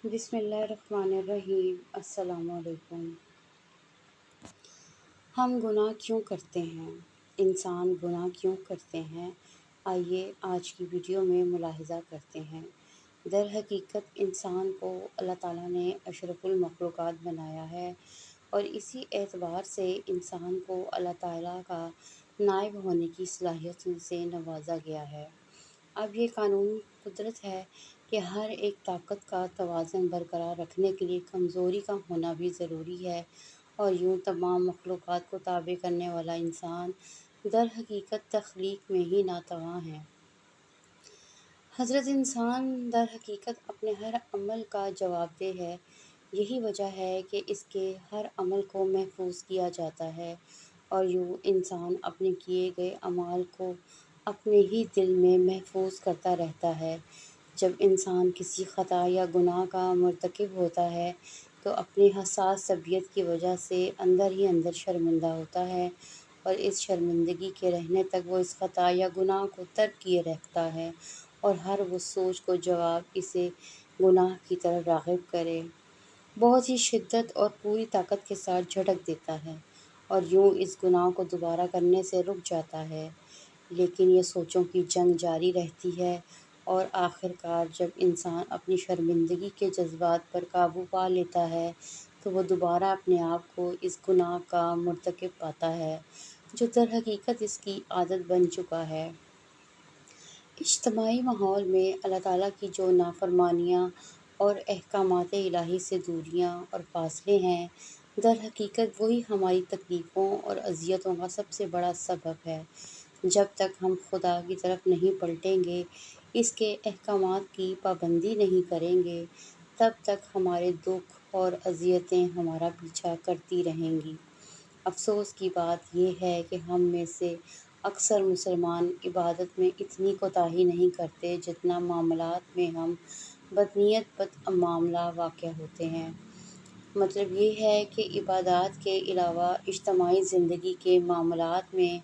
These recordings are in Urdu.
بسم اللہ الرحمن الرحیم۔ السلام علیکم۔ ہم گناہ کیوں کرتے ہیں؟ انسان گناہ کیوں کرتے ہیں؟ آئیے آج کی ویڈیو میں ملاحظہ کرتے ہیں۔ در حقیقت انسان کو اللہ تعالیٰ نے اشرف المخلوقات بنایا ہے اور اسی اعتبار سے انسان کو اللہ تعالیٰ کا نائب ہونے کی صلاحیت سے نوازا گیا ہے۔ اب یہ قانون قدرت ہے کہ ہر ایک طاقت کا توازن برقرار رکھنے کے لیے کمزوری کا ہونا بھی ضروری ہے، اور یوں تمام مخلوقات کو تابع کرنے والا انسان در حقیقت تخلیق میں ہی ناتواں ہے۔ حضرت انسان در حقیقت اپنے ہر عمل کا جواب دہ ہے۔ یہی وجہ ہے کہ اس کے ہر عمل کو محفوظ کیا جاتا ہے، اور یوں انسان اپنے کیے گئے اعمال کو اپنے ہی دل میں محفوظ کرتا رہتا ہے۔ جب انسان کسی خطا یا گناہ کا مرتکب ہوتا ہے تو اپنی حساس طبیعت کی وجہ سے اندر ہی اندر شرمندہ ہوتا ہے، اور اس شرمندگی کے رہنے تک وہ اس خطا یا گناہ کو ترک کیے رکھتا ہے، اور ہر وہ سوچ کو جواب اسے گناہ کی طرف راغب کرے بہت ہی شدت اور پوری طاقت کے ساتھ جھٹک دیتا ہے، اور یوں اس گناہ کو دوبارہ کرنے سے رک جاتا ہے۔ لیکن یہ سوچوں کی جنگ جاری رہتی ہے، اور آخر کار جب انسان اپنی شرمندگی کے جذبات پر قابو پا لیتا ہے تو وہ دوبارہ اپنے آپ کو اس گناہ کا مرتکب پاتا ہے جو در حقیقت اس کی عادت بن چکا ہے۔ اجتماعی ماحول میں اللہ تعالیٰ کی جو نافرمانیاں اور احکامات الہی سے دوریاں اور فاصلے ہیں، در حقیقت وہی ہماری تکلیفوں اور اذیتوں کا سب سے بڑا سبب ہے۔ جب تک ہم خدا کی طرف نہیں پلٹیں گے، اس کے احکامات کی پابندی نہیں کریں گے، تب تک ہمارے دکھ اور اذیتیں ہمارا پیچھا کرتی رہیں گی۔ افسوس کی بات یہ ہے کہ ہم میں سے اکثر مسلمان عبادت میں اتنی کوتاہی نہیں کرتے جتنا معاملات میں ہم بدنیت بد معاملہ واقع ہوتے ہیں۔ مطلب یہ ہے کہ عبادات کے علاوہ اجتماعی زندگی کے معاملات میں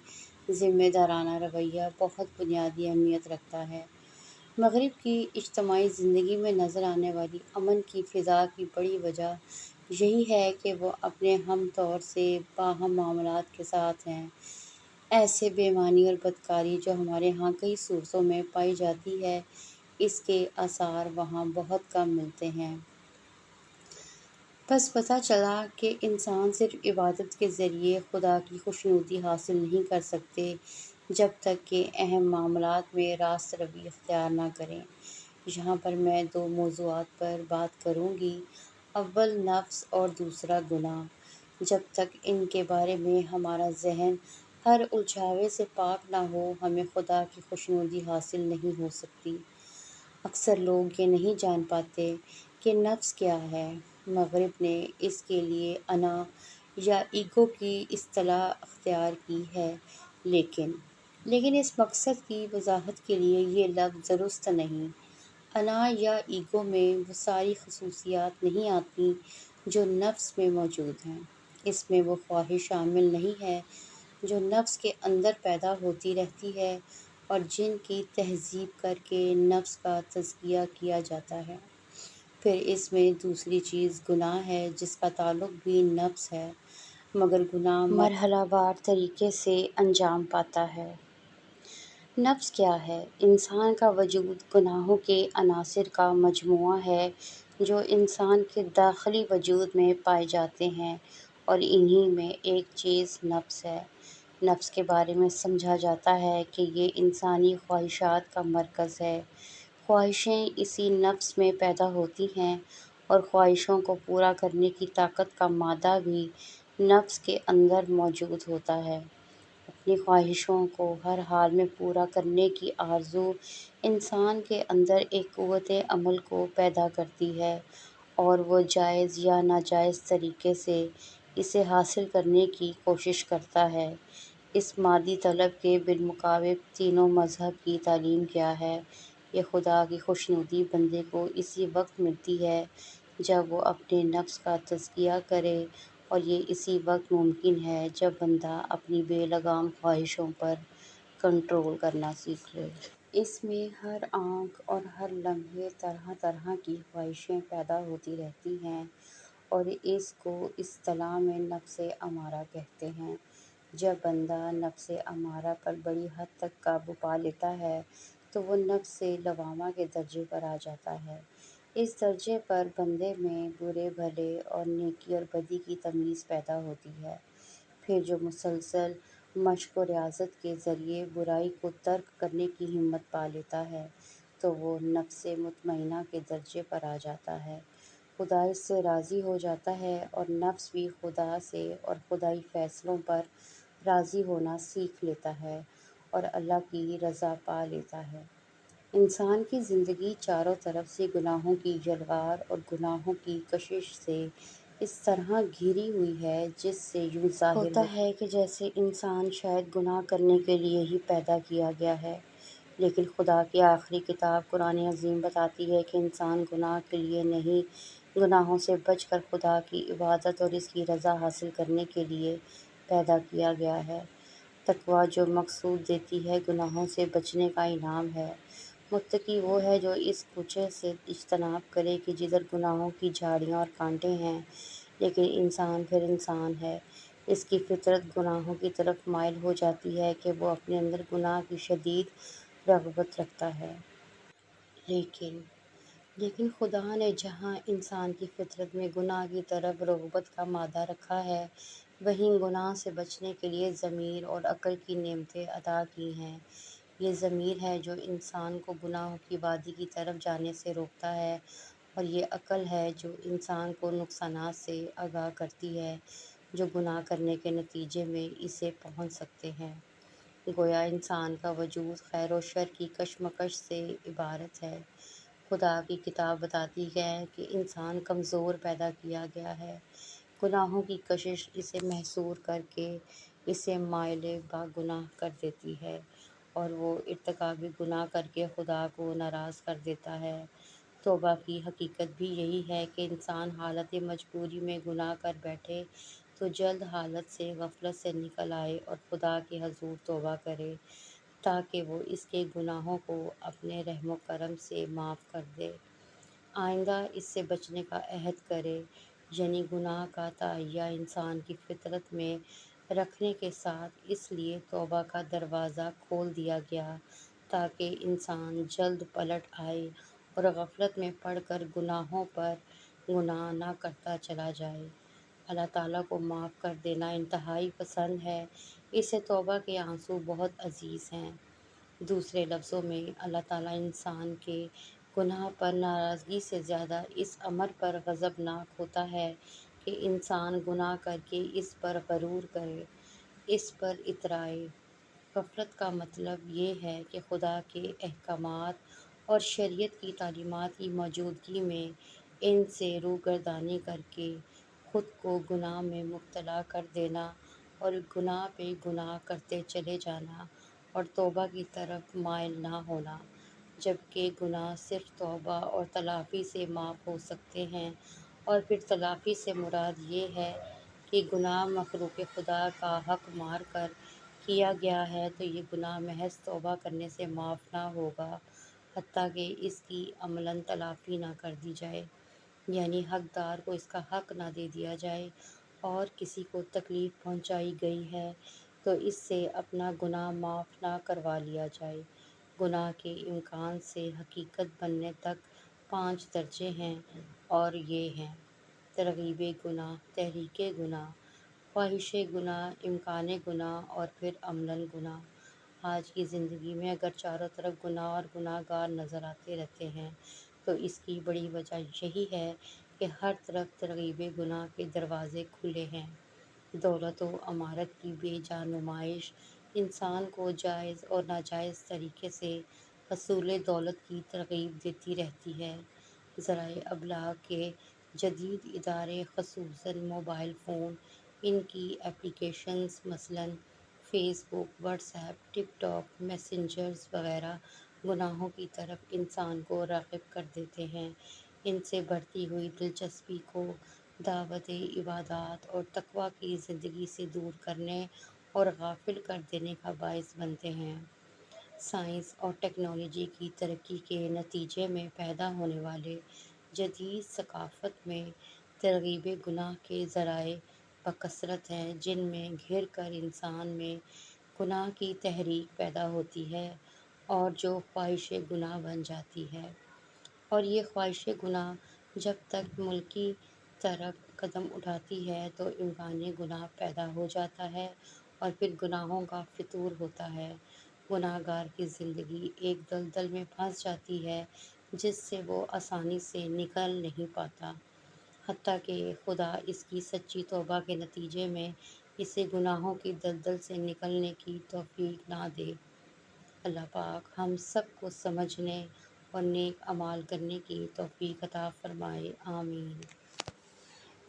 ذمہ دارانہ رویہ بہت بنیادی اہمیت رکھتا ہے۔ مغرب کی اجتماعی زندگی میں نظر آنے والی امن کی فضا کی بڑی وجہ یہی ہے کہ وہ اپنے ہم طور سے باہم معاملات کے ساتھ ہیں۔ ایسے بے ایمانی اور بدکاری جو ہمارے ہاں کئی صورتوں میں پائی جاتی ہے، اس کے آثار وہاں بہت کم ملتے ہیں۔ بس پتہ چلا کہ انسان صرف عبادت کے ذریعے خدا کی خوشنودی حاصل نہیں کر سکتے جب تک کہ اہم معاملات میں راست روی اختیار نہ کریں۔ یہاں پر میں دو موضوعات پر بات کروں گی۔ اول نفس اور دوسرا گناہ۔ جب تک ان کے بارے میں ہمارا ذہن ہر الجھاوے سے پاک نہ ہو، ہمیں خدا کی خوشنودی حاصل نہیں ہو سکتی۔ اکثر لوگ یہ نہیں جان پاتے کہ نفس کیا ہے۔ مغرب نے اس کے لیے انا یا ایگو کی اصطلاح اختیار کی ہے، لیکن اس مقصد کی وضاحت کے لیے یہ لفظ درست نہیں۔ انا یا ایگو میں وہ ساری خصوصیات نہیں آتیں جو نفس میں موجود ہیں۔ اس میں وہ خواہش شامل نہیں ہے جو نفس کے اندر پیدا ہوتی رہتی ہے اور جن کی تہذیب کر کے نفس کا تزکیہ کیا جاتا ہے۔ پھر اس میں دوسری چیز گناہ ہے جس کا تعلق بھی نفس ہے، مگر گناہ مرحلہ وار طریقے سے انجام پاتا ہے۔ نفس کیا ہے؟ انسان کا وجود گناہوں کے عناصر کا مجموعہ ہے جو انسان کے داخلی وجود میں پائے جاتے ہیں، اور انہی میں ایک چیز نفس ہے۔ نفس کے بارے میں سمجھا جاتا ہے کہ یہ انسانی خواہشات کا مرکز ہے۔ خواہشیں اسی نفس میں پیدا ہوتی ہیں، اور خواہشوں کو پورا کرنے کی طاقت کا مادہ بھی نفس کے اندر موجود ہوتا ہے۔ اپنی خواہشوں کو ہر حال میں پورا کرنے کی آرزو انسان کے اندر ایک قوت عمل کو پیدا کرتی ہے، اور وہ جائز یا ناجائز طریقے سے اسے حاصل کرنے کی کوشش کرتا ہے۔ اس مادی طلب کے بالمقابل تینوں مذہب کی تعلیم کیا ہے؟ یہ خدا کی خوشنودی بندے کو اسی وقت ملتی ہے جب وہ اپنے نفس کا تزکیہ کرے، اور یہ اسی وقت ممکن ہے جب بندہ اپنی بے لگام خواہشوں پر کنٹرول کرنا سیکھ لے۔ اس میں ہر آنکھ اور ہر لمحے طرح طرح کی خواہشیں پیدا ہوتی رہتی ہیں، اور اس کو اصطلاح میں نفس امارہ کہتے ہیں۔ جب بندہ نفس امارہ پر بڑی حد تک قابو پا لیتا ہے تو وہ نفس لوامہ کے درجے پر آ جاتا ہے۔ اس درجے پر بندے میں برے بھلے اور نیکی اور بدی کی تمیز پیدا ہوتی ہے۔ پھر جو مسلسل مشق و ریاضت کے ذریعے برائی کو ترک کرنے کی ہمت پا لیتا ہے تو وہ نفس مطمئنہ کے درجے پر آ جاتا ہے۔ خدا اس سے راضی ہو جاتا ہے اور نفس بھی خدا سے اور خدائی فیصلوں پر راضی ہونا سیکھ لیتا ہے اور اللہ کی رضا پا لیتا ہے۔ انسان کی زندگی چاروں طرف سے گناہوں کی یلغار اور گناہوں کی کشش سے اس طرح گھری ہوئی ہے جس سے یوں ظاہر ہوتا ہے کہ جیسے انسان شاید گناہ کرنے کے لیے ہی پیدا کیا گیا ہے، لیکن خدا کی آخری کتاب قرآن عظیم بتاتی ہے کہ انسان گناہ کے لیے نہیں، گناہوں سے بچ کر خدا کی عبادت اور اس کی رضا حاصل کرنے کے لیے پیدا کیا گیا ہے۔ تقویٰ جو مقصود دیتی ہے گناہوں سے بچنے کا انعام ہے۔ متقی وہ ہے جو اس کوچے سے اجتناب کرے کہ جدھر گناہوں کی جھاڑیاں اور کانٹے ہیں، لیکن انسان پھر انسان ہے، اس کی فطرت گناہوں کی طرف مائل ہو جاتی ہے کہ وہ اپنے اندر گناہ کی شدید رغبت رکھتا ہے۔ لیکن لیکن خدا نے جہاں انسان کی فطرت میں گناہ کی طرف رغبت کا مادہ رکھا ہے، وہیں گناہ سے بچنے کے لیے ضمیر اور عقل کی نعمتیں عطا کی ہیں۔ یہ ضمیر ہے جو انسان کو گناہوں کی وادی کی طرف جانے سے روکتا ہے، اور یہ عقل ہے جو انسان کو نقصانات سے آگاہ کرتی ہے جو گناہ کرنے کے نتیجے میں اسے پہنچ سکتے ہیں۔ گویا انسان کا وجود خیر و شر کی کشمکش سے عبارت ہے۔ خدا کی کتاب بتاتی ہے کہ انسان کمزور پیدا کیا گیا ہے۔ گناہوں کی کشش اسے محصور کر کے اسے مائل با گناہ کر دیتی ہے اور وہ ارتکاب گناہ کر کے خدا کو ناراض کر دیتا ہے۔ توبہ کی حقیقت بھی یہی ہے کہ انسان حالت مجبوری میں گناہ کر بیٹھے تو جلد حالت سے غفلت سے نکل آئے اور خدا کے حضور توبہ کرے تاکہ وہ اس کے گناہوں کو اپنے رحم و کرم سے معاف کر دے، آئندہ اس سے بچنے کا عہد کرے۔ یعنی گناہ کا تعیہ انسان کی فطرت میں رکھنے کے ساتھ اس لیے توبہ کا دروازہ کھول دیا گیا تاکہ انسان جلد پلٹ آئے اور غفلت میں پڑ کر گناہوں پر گناہ نہ کرتا چلا جائے۔ اللہ تعالیٰ کو معاف کر دینا انتہائی پسند ہے، اسے توبہ کے آنسو بہت عزیز ہیں۔ دوسرے لفظوں میں اللہ تعالیٰ انسان کے گناہ پر ناراضگی سے زیادہ اس امر پر غضبناک ہوتا ہے کہ انسان گناہ کر کے اس پر غرور کرے، اس پر اترائے۔ غفلت کا مطلب یہ ہے کہ خدا کے احکامات اور شریعت کی تعلیمات کی موجودگی میں ان سے روگردانی کر کے خود کو گناہ میں مبتلا کر دینا اور گناہ پہ گناہ کرتے چلے جانا اور توبہ کی طرف مائل نہ ہونا، جبکہ گناہ صرف توبہ اور تلافی سے معاف ہو سکتے ہیں۔ اور پھر تلافی سے مراد یہ ہے کہ گناہ مخلوق خدا کا حق مار کر کیا گیا ہے تو یہ گناہ محض توبہ کرنے سے معاف نہ ہوگا حتیٰ کہ اس کی عملاً تلافی نہ کر دی جائے، یعنی حقدار کو اس کا حق نہ دے دیا جائے۔ اور کسی کو تکلیف پہنچائی گئی ہے تو اس سے اپنا گناہ معاف نہ کروا لیا جائے۔ گناہ کے امکان سے حقیقت بننے تک 5 درجے ہیں اور یہ ہیں: ترغیب گناہ، تحریک گناہ، خواہش گناہ، امکان گناہ اور پھر عملاً گناہ۔ آج کی زندگی میں اگر چاروں طرف گناہ اور گناہ گار نظر آتے رہتے ہیں تو اس کی بڑی وجہ یہی ہے کہ ہر طرف ترغیب گناہ کے دروازے کھلے ہیں۔ دولت و امارت کی بے جا نمائش انسان کو جائز اور ناجائز طریقے سے حصول دولت کی ترغیب دیتی رہتی ہے۔ ذرائع ابلاغ کے جدید ادارے خصوصاً موبائل فون، ان کی ایپلیکیشنز مثلاً فیس بک، واٹس ایپ، ٹک ٹاک، میسنجرز وغیرہ گناہوں کی طرف انسان کو راغب کر دیتے ہیں۔ ان سے بڑھتی ہوئی دلچسپی کو دعوت عبادات اور تقویٰ کی زندگی سے دور کرنے اور غافل کر دینے کا باعث بنتے ہیں۔ سائنس اور ٹیکنالوجی کی ترقی کے نتیجے میں پیدا ہونے والے جدید ثقافت میں ترغیب گناہ کے ذرائع بکثرت ہیں، جن میں گھر کر انسان میں گناہ کی تحریک پیدا ہوتی ہے اور جو خواہش گناہ بن جاتی ہے۔ اور یہ خواہش گناہ جب تک ملک کی طرف قدم اٹھاتی ہے تو امکان گناہ پیدا ہو جاتا ہے اور پھر گناہوں کا فطور ہوتا ہے۔ گناہ گار کی زندگی ایک دلدل میں پھنس جاتی ہے جس سے وہ آسانی سے نکل نہیں پاتا، حتیٰ کہ خدا اس کی سچی توبہ کے نتیجے میں اسے گناہوں کی دلدل سے نکلنے کی توفیق نہ دے۔ اللہ پاک ہم سب کو سمجھنے اور نیک اعمال کرنے کی توفیق عطا فرمائے، آمین۔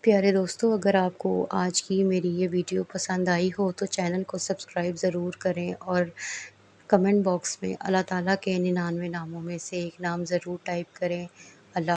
پیارے دوستو، اگر آپ کو آج کی میری یہ ویڈیو پسند آئی ہو تو چینل کو سبسکرائب ضرور کریں اور کمنٹ باکس میں اللہ تعالیٰ کے 99 ناموں میں سے ایک نام ضرور ٹائپ کریں۔ اللہ